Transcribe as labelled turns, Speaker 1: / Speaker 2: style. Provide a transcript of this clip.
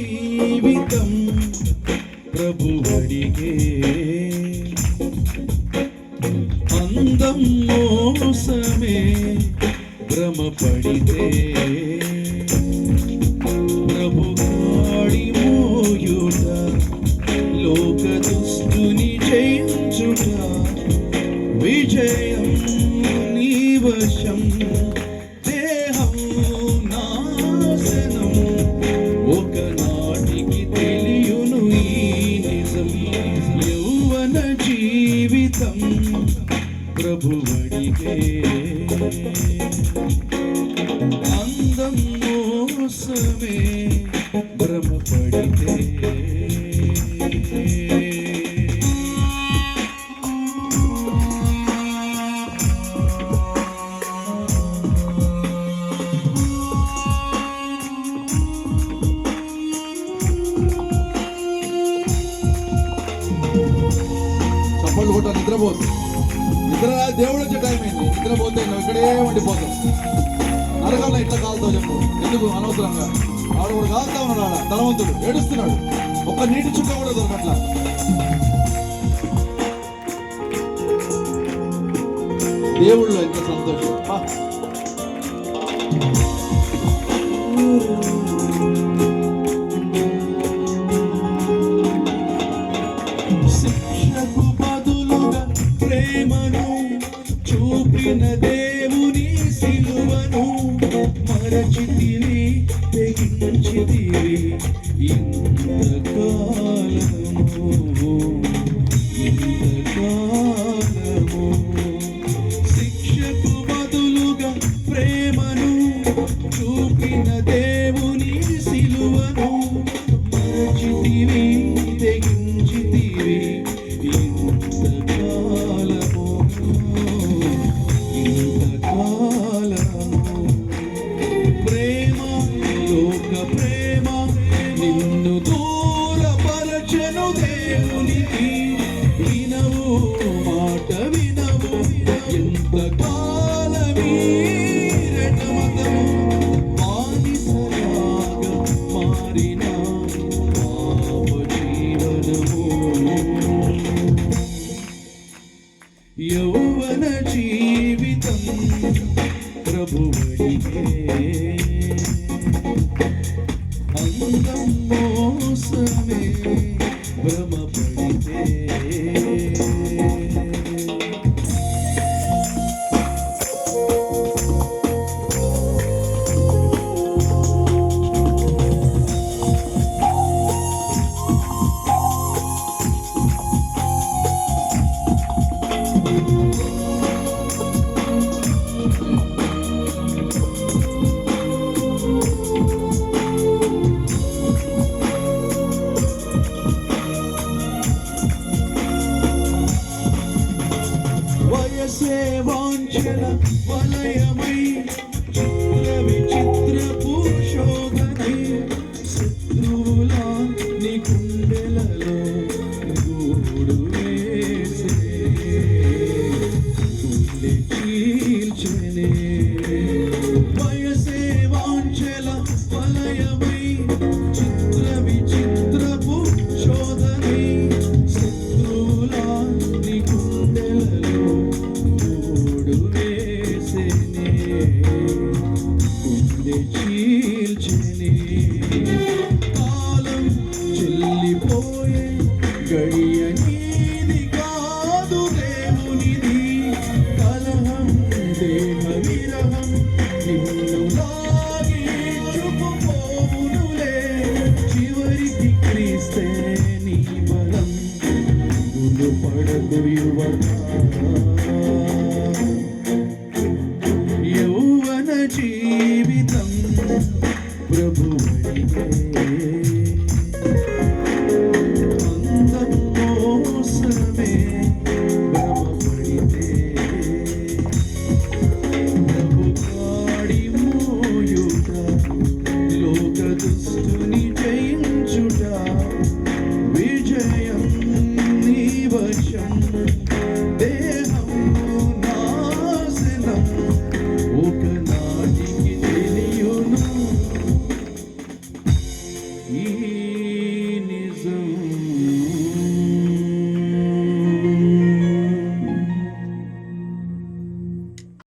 Speaker 1: జీవితం ప్రభువడిగే అందం మోసమే భ్రమపడితే ప్రభు కాడి మోయుట లోక దుస్తుని జయించుట విజయం నీ వశం దేహం నాశనం ఒకనాటికి తెలియును ఈ నిజం యౌవన జీవితం ప్రభువడిగే అందం మోసమే భ్రమపడితే
Speaker 2: చప్పట్లు కొట్ట నిద్రపోతుంది నిద్ర దేవుడు వచ్చే టైం అయింది నిద్రపోతే నువ్వు ఇక్కడే ఉండిపోతావు నరకంలో ఇట్లా కాలుతావు చెప్పు ఎందుకు అనవసరంగా ఆడు కూడా కాలుతా ఉన్నాడు ఆడ ధనవంతుడు ఏడుస్తున్నాడు ఒక్క నీటి చుక్క కూడా దొరకట్లా దేవుళ్ళు ఎంత సంతోషం
Speaker 1: శిక్షకు బదులుగా ప్రేమను చూపిన దేవుని సిలువను మరచితివి తెగించితివి ఇంతకాలము శిక్షకు బదులుగా ప్రేమను చూపిన దేవుని సిలువను మరచితివి తెగించితివి ఇంతకాలము ప్రేమ లోక ప్రేమ నిన్ను దూరపరచెను దేవునికి వినవు మాట వినవు ఎంతకాలమీ రెండమతము బానిసలాగా మారిన పాప జీవనము యౌవన జీవితం ప్రభువడిగే అందం మోసమే భ్రమపడితే వయసే వాంఛల వలయమై చిత్ర విచిత్రపు శోధనై శత్రువులా నీ గుండెలలో గూడు వేసే గుండె చీల్చెనే వయసే వాంఛల వలయమై చిత్ర విచిత్రపు శోధనై శత్రువులా నీ గుండెలలో గూడు వేసేనే గుండె చీల్చెనే కాలం చెల్లిపోయే గడియ నీది కాదు దేవునిది కలహం దేహ విరహం నిన్ను లాగించుకుపోవునులే చివరికి క్రీస్తే నీ బలం గులు పడకు యువత యౌవన జీవితం ప్రభువడిగే అందం మోసమే భ్రమపడితే ప్రభు కాడి మోయుట లోక దుస్తుని జయించుట ఈ